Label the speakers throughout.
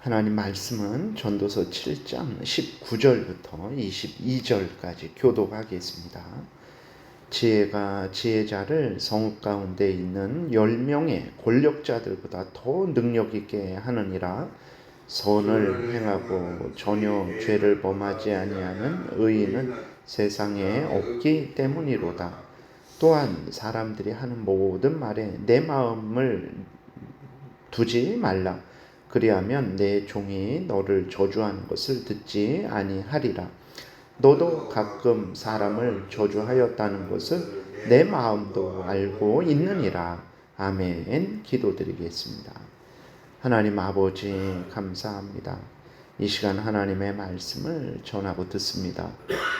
Speaker 1: 하나님 말씀은 전도서 7장 19절부터 22절까지 교독하겠습니다. 지혜가 지혜자를 성읍 가운데 있는 10명의 권력자들보다 더 능력 있게 하느니라. 선을 행하고 전혀 죄를 범하지 아니하는 의인은 세상에 없기 때문이로다. 또한 사람들이 하는 모든 말에 내 마음을 두지 말라. 그리하면 내 종이 너를 저주하는 것을 듣지 아니하리라. 너도 가끔 사람을 저주하였다는 것을 내 마음도 알고 있느니라. 아멘. 기도드리겠습니다. 하나님 아버지 감사합니다. 이 시간 하나님의 말씀을 전하고 듣습니다.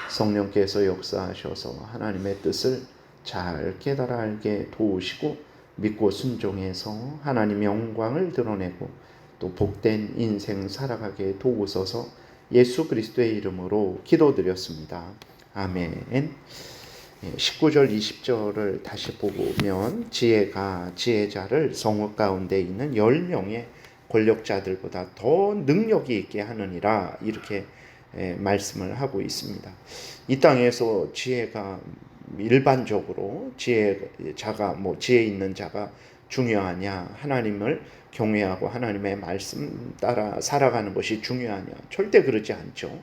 Speaker 1: 성령께서 역사하셔서 하나님의 뜻을 잘 깨달아 알게 도우시고 믿고 순종해서 하나님의 영광을 드러내고 또 복된 인생 살아가게 도우소서. 예수 그리스도의 이름으로 기도드렸습니다. 아멘. 19절 20절을 다시 보면 지혜가 지혜자를 성읍 가운데 있는 10명의 권력자들보다 더 능력이 있게 하느니라, 이렇게 말씀을 하고 있습니다. 이 땅에서 지혜가 일반적으로 지혜자가 지혜 있는 자가 중요하냐, 하나님을 경외하고 하나님의 말씀 따라 살아가는 것이 중요하냐, 절대 그러지 않죠.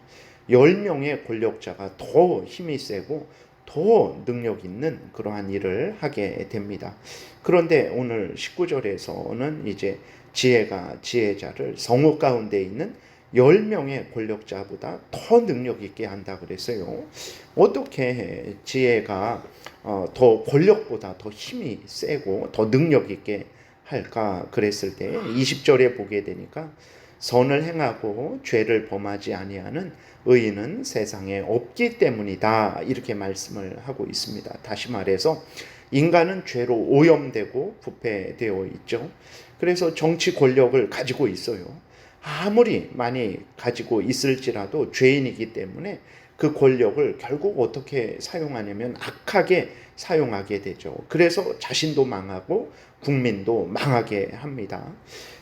Speaker 1: 10명의 권력자가 더 힘이 세고 더 능력 있는 그러한 일을 하게 됩니다. 그런데 오늘 19절에서는 이제 지혜가 지혜자를 성읍 가운데 있는 10명의 권력자보다 더 능력 있게 한다 그랬어요. 어떻게 지혜가 더 권력보다 더 힘이 세고 더 능력 있게 할까 그랬을 때 20절에 보게 되니까 선을 행하고 죄를 범하지 아니하는 의인은 세상에 없기 때문이다, 이렇게 말씀을 하고 있습니다. 다시 말해서 인간은 죄로 오염되고 부패되어 있죠. 그래서 정치 권력을 가지고 있어요. 아무리 많이 가지고 있을지라도 죄인이기 때문에 그 권력을 결국 어떻게 사용하냐면 악하게 사용하게 되죠. 그래서 자신도 망하고 국민도 망하게 합니다.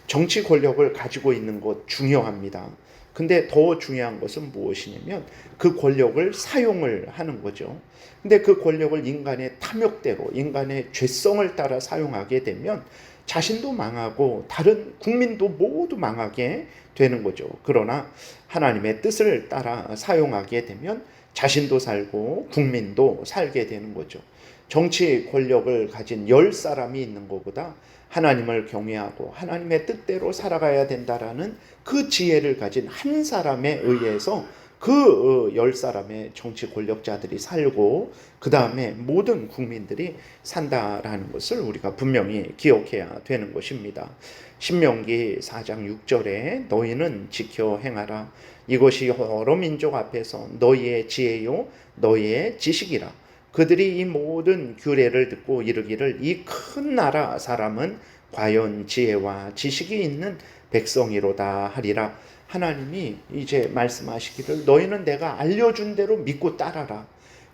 Speaker 1: 정치 권력을 가지고 있는 것 중요합니다. 근데 더 중요한 것은 무엇이냐면 그 권력을 사용을 하는 거죠. 근데 그 권력을 인간의 탐욕대로, 인간의 죄성을 따라 사용하게 되면 자신도 망하고 다른 국민도 모두 망하게 되는 거죠. 그러나 하나님의 뜻을 따라 사용하게 되면 자신도 살고 국민도 살게 되는 거죠. 정치 권력을 가진 10사람이 있는 것보다 하나님을 경외하고 하나님의 뜻대로 살아가야 된다라는 그 지혜를 가진 한 사람에 의해서 그 10사람의 정치 권력자들이 살고 그 다음에 모든 국민들이 산다라는 것을 우리가 분명히 기억해야 되는 것입니다. 신명기 4장 6절에 너희는 지켜 행하라. 이것이 여러 민족 앞에서 너희의 지혜요 너희의 지식이라. 그들이 이 모든 규례를 듣고 이르기를 이 큰 나라 사람은 과연 지혜와 지식이 있는 백성이로다 하리라. 하나님이 이제 말씀하시기를 너희는 내가 알려준 대로 믿고 따라라.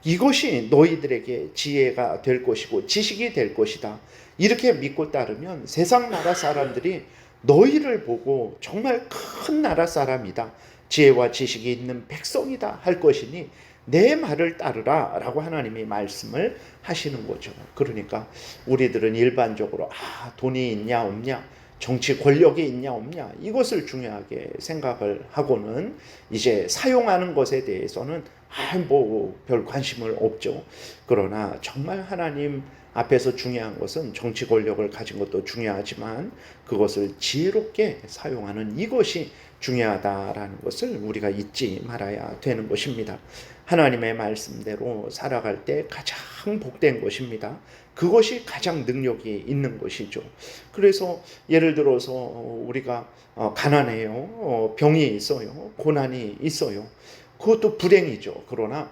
Speaker 1: 이것이 너희들에게 지혜가 될 것이고 지식이 될 것이다. 이렇게 믿고 따르면 세상 나라 사람들이 너희를 보고 정말 큰 나라 사람이다, 지혜와 지식이 있는 백성이다 할 것이니 내 말을 따르라 라고 하나님이 말씀을 하시는 거죠. 그러니까 우리들은 일반적으로 돈이 있냐 없냐, 정치 권력이 있냐 없냐, 이것을 중요하게 생각을 하고는 이제 사용하는 것에 대해서는 별 관심을 없죠. 그러나 정말 하나님 앞에서 중요한 것은 정치 권력을 가진 것도 중요하지만 그것을 지혜롭게 사용하는 이것이 중요하다라는 것을 우리가 잊지 말아야 되는 것입니다. 하나님의 말씀대로 살아갈 때 가장 복된 것입니다. 그것이 가장 능력이 있는 것이죠. 그래서 예를 들어서 우리가 가난해요. 병이 있어요. 고난이 있어요. 그것도 불행이죠. 그러나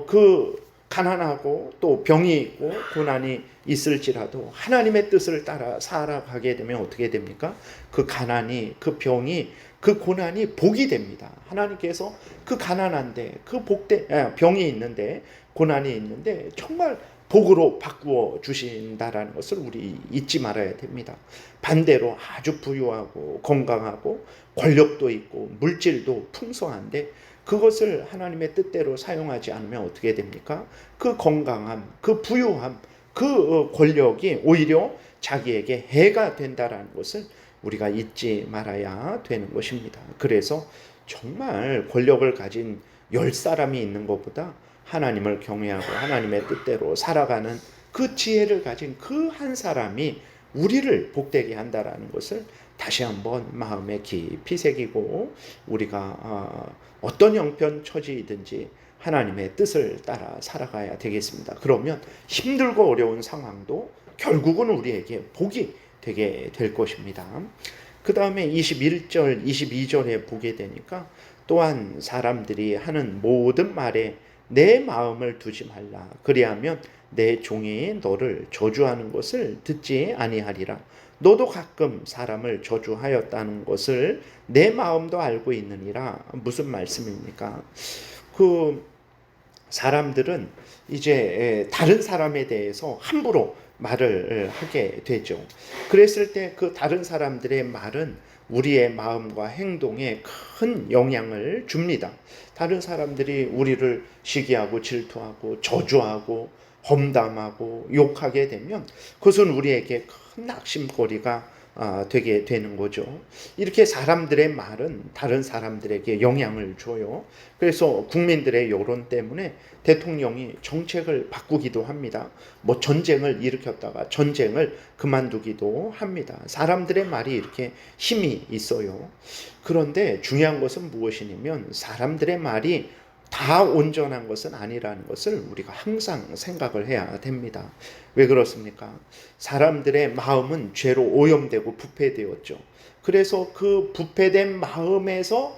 Speaker 1: 그 가난하고 또 병이 있고 고난이 있을지라도 하나님의 뜻을 따라 살아가게 되면 어떻게 됩니까? 그 가난이, 그 병이, 그 고난이 복이 됩니다. 하나님께서 그 가난한데, 그 병이 있는데, 고난이 있는데 정말 복으로 바꾸어 주신다라는 것을 우리 잊지 말아야 됩니다. 반대로 아주 부유하고 건강하고 권력도 있고 물질도 풍성한데 그것을 하나님의 뜻대로 사용하지 않으면 어떻게 됩니까? 그 건강함, 그 부유함, 그 권력이 오히려 자기에게 해가 된다라는 것을 우리가 잊지 말아야 되는 것입니다. 그래서 정말 권력을 가진 10사람이 있는 것보다 하나님을 경외하고 하나님의 뜻대로 살아가는 그 지혜를 가진 그 한 사람이 우리를 복되게 한다라는 것을 다시 한번 마음에 깊이 새기고 우리가 어떤 형편처지이든지 하나님의 뜻을 따라 살아가야 되겠습니다. 그러면 힘들고 어려운 상황도 결국은 우리에게 복이 되게 될 것입니다. 그 다음에 21절, 22절에 보게 되니까 또한 사람들이 하는 모든 말에 내 마음을 두지 말라. 그리하면 내 종이 너를 저주하는 것을 듣지 아니하리라. 너도 가끔 사람을 저주하였다는 것을 내 마음도 알고 있느니라. 무슨 말씀입니까? 그 사람들은 이제 다른 사람에 대해서 함부로 말을 하게 되죠. 그랬을 때 그 다른 사람들의 말은 우리의 마음과 행동에 큰 영향을 줍니다. 다른 사람들이 우리를 시기하고 질투하고 저주하고 험담하고 욕하게 되면 그것은 우리에게 큰 낙심거리가 되게 되는 거죠. 이렇게 사람들의 말은 다른 사람들에게 영향을 줘요. 그래서 국민들의 여론 때문에 대통령이 정책을 바꾸기도 합니다. 뭐 전쟁을 일으켰다가 전쟁을 그만두기도 합니다. 사람들의 말이 이렇게 힘이 있어요. 그런데 중요한 것은 무엇이냐면 사람들의 말이 다 온전한 것은 아니라는 것을 우리가 항상 생각을 해야 됩니다. 왜 그렇습니까? 사람들의 마음은 죄로 오염되고 부패되었죠. 그래서 그 부패된 마음에서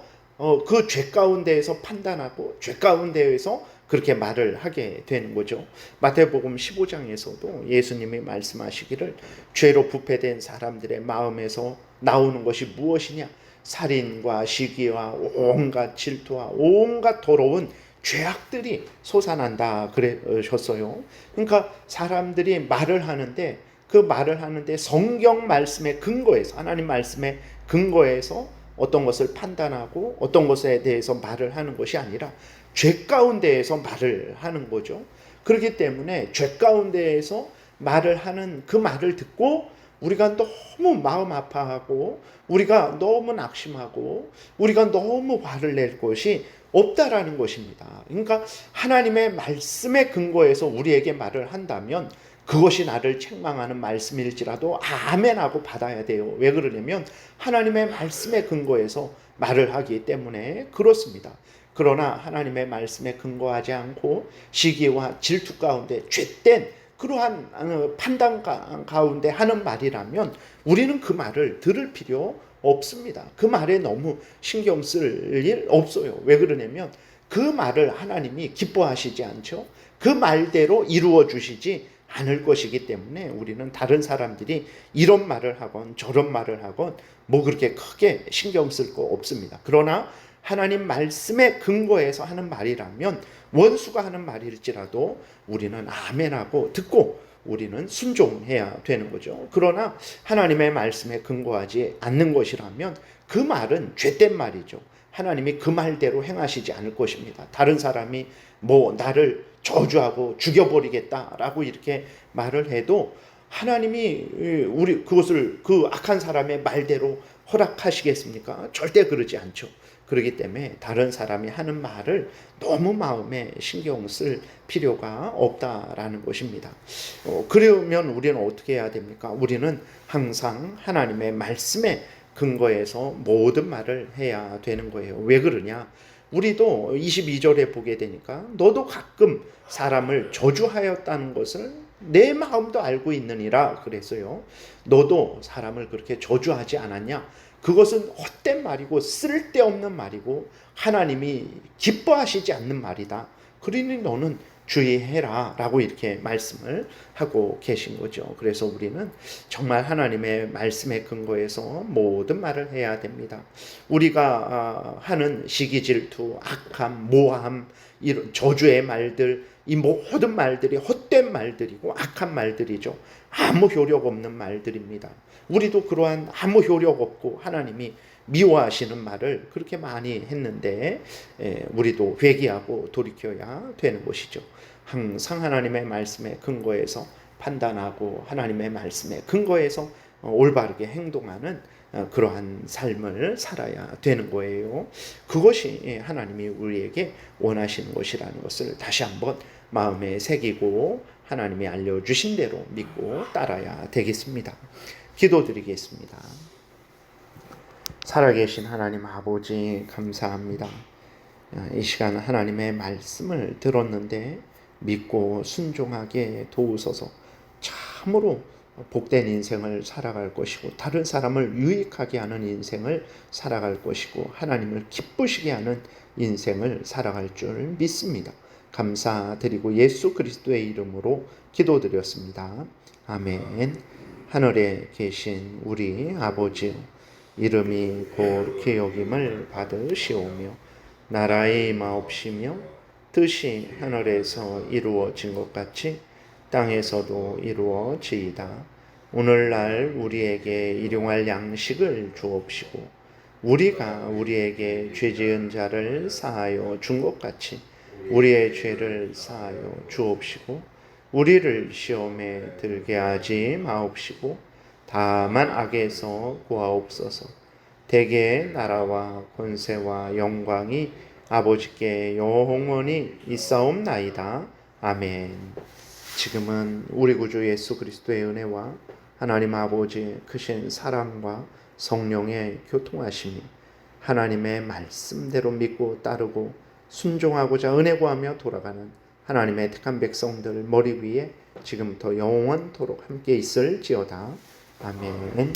Speaker 1: 그 죄 가운데에서 판단하고 죄 가운데에서 그렇게 말을 하게 되는 거죠. 마태복음 15장에서도 예수님이 말씀하시기를 죄로 부패된 사람들의 마음에서 나오는 것이 무엇이냐? 살인과 시기와 온갖 질투와 온갖 더러운 죄악들이 솟아난다 그러셨어요. 그러니까 사람들이 말을 하는데 그 말을 하는데 성경 말씀의 근거에서 하나님 말씀의 근거에서 어떤 것을 판단하고 어떤 것에 대해서 말을 하는 것이 아니라 죄 가운데에서 말을 하는 거죠. 그렇기 때문에 죄 가운데에서 말을 하는 그 말을 듣고 우리가 너무 마음 아파하고 우리가 너무 낙심하고 우리가 너무 화를 낼 것이 없다라는 것입니다. 그러니까 하나님의 말씀의 근거에서 우리에게 말을 한다면 그것이 나를 책망하는 말씀일지라도 아멘하고 받아야 돼요. 왜 그러냐면 하나님의 말씀의 근거에서 말을 하기 때문에 그렇습니다. 그러나 하나님의 말씀에 근거하지 않고 시기와 질투 가운데 죄된 그러한 판단 가운데 하는 말이라면 우리는 그 말을 들을 필요 없습니다. 그 말에 너무 신경 쓸 일 없어요. 왜 그러냐면 그 말을 하나님이 기뻐하시지 않죠. 그 말대로 이루어 주시지 않을 것이기 때문에 우리는 다른 사람들이 이런 말을 하건 저런 말을 하건 뭐 그렇게 크게 신경 쓸 거 없습니다. 그러나 하나님 말씀의 근거에서 하는 말이라면 원수가 하는 말일지라도 우리는 아멘하고 듣고 우리는 순종해야 되는 거죠. 그러나 하나님의 말씀에 근거하지 않는 것이라면 그 말은 죄된 말이죠. 하나님이 그 말대로 행하시지 않을 것입니다. 다른 사람이 뭐 나를 저주하고 죽여버리겠다라고 이렇게 말을 해도 하나님이 우리 그것을 그 악한 사람의 말대로 허락하시겠습니까? 절대 그러지 않죠. 그렇기 때문에 다른 사람이 하는 말을 너무 마음에 신경 쓸 필요가 없다라는 것입니다. 그러면 우리는 어떻게 해야 됩니까? 우리는 항상 하나님의 말씀에 근거해서 모든 말을 해야 되는 거예요. 왜 그러냐? 우리도 22절에 보게 되니까 너도 가끔 사람을 저주하였다는 것을 내 마음도 알고 있느니라 그랬어요. 너도 사람을 그렇게 저주하지 않았냐? 그것은 헛된 말이고 쓸데없는 말이고 하나님이 기뻐하시지 않는 말이다. 그러니 너는 주의해라 라고 이렇게 말씀을 하고 계신 거죠. 그래서 우리는 정말 하나님의 말씀에 근거해서 모든 말을 해야 됩니다. 우리가 하는 시기질투, 악함, 모함, 이런 저주의 말들, 이 모든 말들이 헛된 말들이고 악한 말들이죠. 아무 효력 없는 말들입니다. 우리도 그러한 아무 효력 없고 하나님이 미워하시는 말을 그렇게 많이 했는데 우리도 회개하고 돌이켜야 되는 것이죠. 항상 하나님의 말씀에 근거해서 판단하고 하나님의 말씀에 근거해서 올바르게 행동하는 그러한 삶을 살아야 되는 거예요. 그것이 하나님이 우리에게 원하시는 것이라는 것을 다시 한번 마음에 새기고 하나님이 알려주신 대로 믿고 따라야 되겠습니다. 기도드리겠습니다. 살아계신 하나님 아버지 감사합니다. 이 시간 하나님의 말씀을 들었는데 믿고 순종하게 도우소서. 참으로 복된 인생을 살아갈 것이고 다른 사람을 유익하게 하는 인생을 살아갈 것이고 하나님을 기쁘시게 하는 인생을 살아갈 줄 믿습니다. 감사드리고 예수 그리스도의 이름으로 기도드렸습니다. 아멘. 하늘에 계신 우리 아버지요, 이름이 거룩히 여김을 받으시오며 나라의 임하옵시며 뜻이 하늘에서 이루어진 것 같이 땅에서도 이루어지이다. 오늘날 우리에게 일용할 양식을 주옵시고 우리가 우리에게 죄 지은 자를 사하여 준 것 같이 우리의 죄를 사하여 주옵시고 우리를 시험에 들게 하지 마옵시고 다만 악에서 구하옵소서. 대개 나라와 권세와 영광이 아버지께 영원히 있사옵나이다. 아멘. 지금은 우리 구주 예수 그리스도의 은혜와 하나님 아버지의 크신 사랑과 성령의 교통하심이 하나님의 말씀대로 믿고 따르고 순종하고자 은혜 구하며 돌아가는 하나님의 택한 백성들 머리 위에 지금부터 영원토록 함께 있을지어다. 아멘.